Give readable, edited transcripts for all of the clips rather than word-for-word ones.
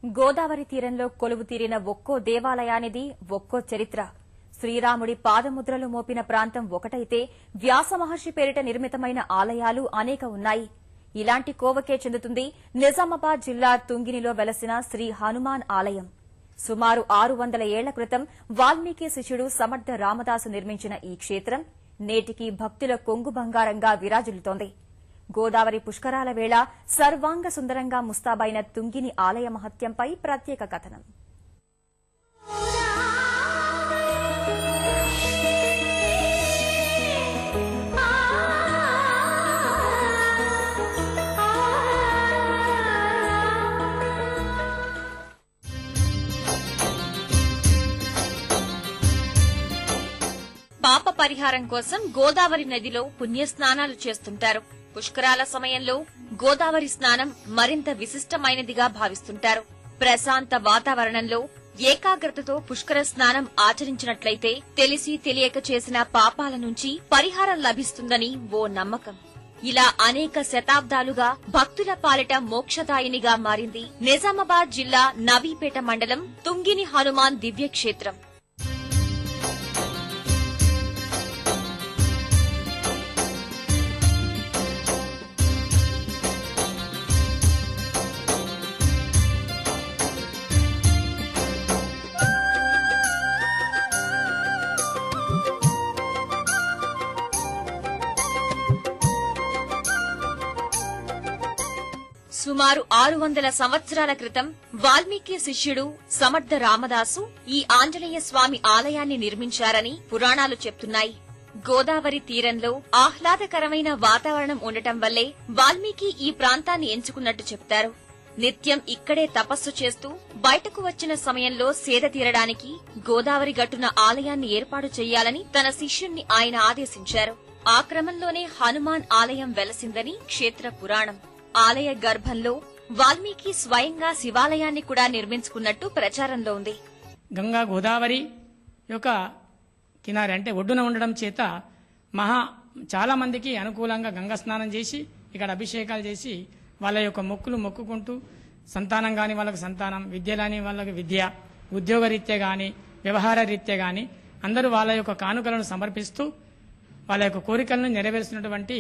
గోదావరి తీరంలో కొలువు తీరిన ఒక్కో దేవాలయానిది ఒక్కో చరిత్ర. శ్రీరాముడి పాదముద్రలు మోపిన ప్రాంతం ఒకటైతే వ్యాస మహర్షి పేరిట నిర్మితమైన ఆలయాలు అనేక ఉన్నాయి. ఇలాంటి కోవకే చెందుతుంది నిజామాబాద్ జిల్లా తుంగినిలో వెలసిన శ్రీ హనుమాన్ ఆలయం. సుమారు 600 ఏళ్ల క్రితం వాల్మీకి శిష్యుడు సమర్థ రామదాసు నిర్మించిన ఈ క్షేత్రం నేటికి భక్తుల కొంగు బంగారంగా విరాజిల్లుతోంది. గోదావరి పుష్కరాల వేళ సర్వాంగ సుందరంగా ముస్తాబైన తుంగిని ఆలయ మహత్యంపై ప్రత్యేక కథనం. పాప పరిహారం కోసం గోదావరి నదిలో పుణ్యస్నానాలు చేస్తుంటారు. పుష్కరాల సమయంలో గోదావరి స్నానం మరింత విశిష్టమైనదిగా భావిస్తుంటారు. ప్రశాంత వాతావరణంలో ఏకాగ్రతతో పుష్కర స్నానం ఆచరించినట్లయితే తెలిసి తెలియక చేసిన పాపాల నుంచి పరిహారం లభిస్తుందని ఓ నమ్మకం. ఇలా అనేక శతాబ్దాలుగా భక్తుల పాలిట మోక్షదాయినిగా మారింది నిజామాబాద్ జిల్లా నవీపేట మండలం తుంగిని హనుమాన్ దివ్యక్షేత్రం. సుమారు 600 సంవత్సరాల క్రితం వాల్మీకి శిష్యుడు సమర్థ రామదాసు ఈ ఆంజనేయ స్వామి ఆలయాన్ని నిర్మించారని పురాణాలు చెప్తున్నాయి. గోదావరి తీరంలో ఆహ్లాదకరమైన వాతావరణం ఉండటం వల్లే వాల్మీకి ఈ ప్రాంతాన్ని ఎంచుకున్నట్టు చెప్తారు. నిత్యం ఇక్కడే తపస్సు చేస్తూ బయటకు వచ్చిన సమయంలో సేద తీరడానికి గోదావరి గట్టున ఆలయాన్ని ఏర్పాటు చేయాలని తన శిష్యుణ్ణి ఆయన ఆదేశించారు. ఆ క్రమంలోనే హనుమాన్ ఆలయం వెలసిందని క్షేత్ర పురాణం. ఆలయ గర్భంలో వాల్మీకి స్వయంగా శివాలయాన్ని కూడా నిర్మించుకున్నట్టు ప్రచారంలో ఉంది. గంగా గోదావరి యొక్క కినారి అంటే ఒడ్డున ఉండడం చేత చాలా మందికి అనుకూలంగా గంగా స్నానం చేసి ఇక్కడ అభిషేకాలు చేసి వాళ్ళ యొక్క మొక్కులు మొక్కుకుంటూ సంతానం కాని వాళ్ళకి సంతానం, విద్య కాని వాళ్ళకి విద్య, ఉద్యోగ రీత్యా గాని వ్యవహార రీత్యా గాని అందరూ వాళ్ళ యొక్క కానుకలను సమర్పిస్తూ వాళ్ళ యొక్క కోరికలను నెరవేరుస్తున్నటువంటి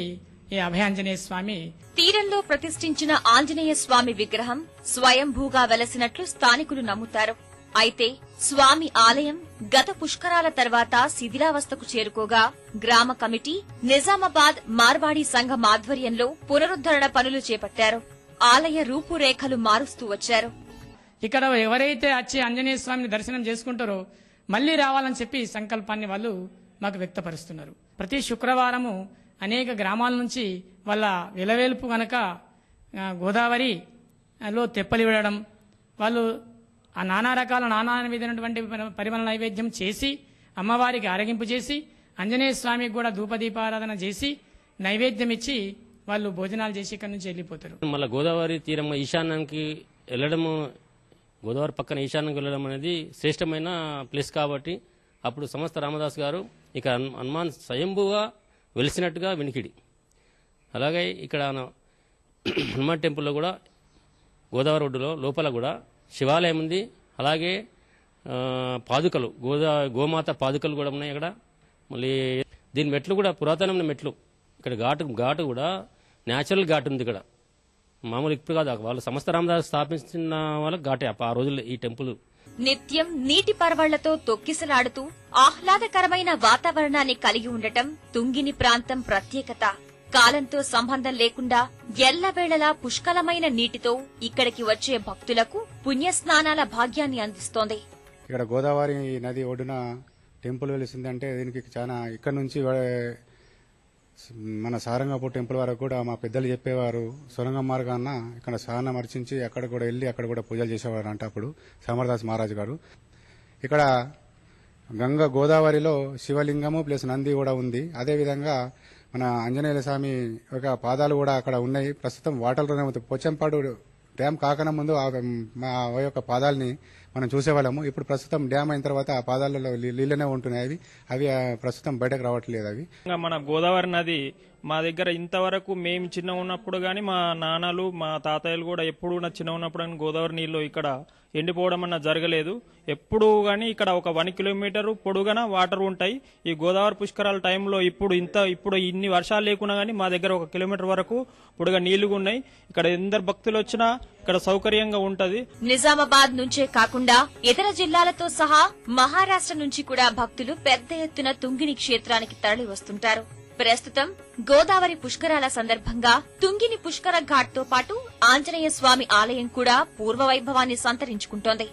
ఈ అభయాంజనేయ స్వామి. తీరంలో ప్రతిష్ఠించిన ఆంజనేయ స్వామి విగ్రహం స్వయంభూగా వెలసినట్లు స్థానికులు నమ్ముతారు. అయితే స్వామి ఆలయం గత పుష్కరాల తర్వాత శిథిలావస్థకు చేరుకోగా గ్రామ కమిటీ, నిజామాబాద్ మార్వాడి సంఘం ఆధ్వర్యంలో పునరుద్ధరణ పనులు చేపట్టారు. ఆలయ రూపురేఖలు మారుస్తూ వచ్చారు. ఇక్కడ ఎవరైతే వచ్చి ఆంజనేయ స్వామిని దర్శనం చేసుకుంటారో మళ్లీ రావాలని చెప్పి సంకల్పాన్ని వాళ్ళు మాకు వ్యక్తపరుస్తున్నారు. ప్రతి శుక్రవారము అనేక గ్రామాల నుంచి వాళ్ళ విలవేల్పు గనక గోదావరిలో తెప్పలు విడడం, వాళ్ళు ఆ నానా విధమైనటువంటి పరిమళ నైవేద్యం చేసి అమ్మవారికి ఆరగింపు చేసి ఆంజనేయ స్వామికి కూడా ధూపదీపారాధన చేసి నైవేద్యం ఇచ్చి వాళ్ళు భోజనాలు చేసి ఇక్కడి నుంచి వెళ్ళిపోతారు. మళ్ళీ గోదావరి తీరం ఈశాన్యానికి వెళ్ళడము, గోదావరి పక్కన ఈశాన్యానికి వెళ్ళడం అనేది శ్రేష్టమైన ప్లేస్ కాబట్టి అప్పుడు సమస్త రామదాస్ గారు ఇక హనుమాన్ స్వయంభూగా వెలిసినట్టుగా వినికిడి. అలాగే ఇక్కడ హనుమాన్ టెంపుల్లో కూడా గోదావరి ఒడ్డులో లోపల కూడా శివాలయం ఉంది. అలాగే పాదుకలు, గోమాత పాదుకలు కూడా ఉన్నాయి ఇక్కడ. మళ్ళీ దీని మెట్లు కూడా పురాతనమైన మెట్లు. ఇక్కడ ఘాటు కూడా న్యాచురల్ ఘాటు ఉంది ఇక్కడ, మామూలు ఇప్పుడు కాదు. వాళ్ళు సమస్త రామదాసు స్థాపించిన వాళ్ళకి ఘాటే ఆ రోజుల్లో ఈ టెంపుల్. నిత్యం నీటి పరవళ్లతో తొక్కిసలాడుతూ ఆహ్లాదకరమైన వాతావరణాన్ని కలిగి ఉండటం తుంగిని ప్రాంతం ప్రత్యేకత. కాలంతో సంబంధం లేకుండా ఎల్లవేళలా పుష్కలమైన నీటితో ఇక్కడికి వచ్చే భక్తులకు పుణ్యస్నానాల భాగ్యాన్ని అందిస్తోంది. ఇక్కడ గోదావరి నది ఒడ్డున టెంపుల్ వెలిసిందంటే దీనికి చాలా ఇక్కడ నుంచి మన సారంగపూర్ టెంపుల్ వరకు కూడా మా పెద్దలు చెప్పేవారు. సొరంగం మార్గాన ఇక్కడ స్నానం అర్చించి అక్కడ కూడా వెళ్ళి అక్కడ కూడా పూజలు చేసేవారు అంట అప్పుడు సమరదాస్ మహారాజు గారు. ఇక్కడ గోదావరిలో శివలింగము ప్లస్ నంది కూడా ఉంది. అదేవిధంగా మన ఆంజనేయ స్వామి యొక్క పాదాలు కూడా అక్కడ ఉన్నాయి. ప్రస్తుతం వాటర్లోనే ఉంది. పోచంపాడు డ్యామ్ కాకన ముందు ఆ యొక్క పాదాలని మనం చూసేవాళ్ళము. ఇప్పుడు ప్రస్తుతం డ్యామ్ అయిన తర్వాత ఆ పాదాలలో నీళ్లనే ఉంటున్నాయి. అవి ప్రస్తుతం బయటకు రావట్లేదు. అవి మన గోదావరి నది మా దగ్గర ఇంతవరకు మేము చిన్న ఉన్నప్పుడు కానీ మా నాన్నలు మా తాతయ్యలు కూడా ఎప్పుడు చిన్న ఉన్నప్పుడు కానీ గోదావరి నీళ్ళు ఇక్కడ ఎండిపోవడం అన్న జరగలేదు. ఎప్పుడు కానీ ఇక్కడ ఒక 1 కిలోమీటర్ పొడుగున వాటర్ ఉంటాయి. ఈ గోదావరి పుష్కరాల టైంలో ఇప్పుడు ఇన్ని వర్షాలు లేకున్నా కానీ మా దగ్గర 1 కిలోమీటర్ వరకు పొడుగా నీళ్లు ఉన్నాయి. ఇక్కడ ఎందరు భక్తులు వచ్చినా ఇక్కడ సౌకర్యంగా ఉంటది. నిజామాబాద్ నుంచే కాకుండా ఇతర జిల్లాలతో సహా మహారాష్ట్ర నుంచి కూడా భక్తులు పెద్ద ఎత్తున తుంగిని క్షేత్రానికి తరలి వస్తుంటారు. ప్రస్తుతం గోదావరి పుష్కరాల సందర్భంగా తుంగిని పుష్కర ఘాట్ తో పాటు ఆంజనేయ స్వామి ఆలయం కూడా పూర్వ వైభవాన్ని సంతరించుకుంటోంది.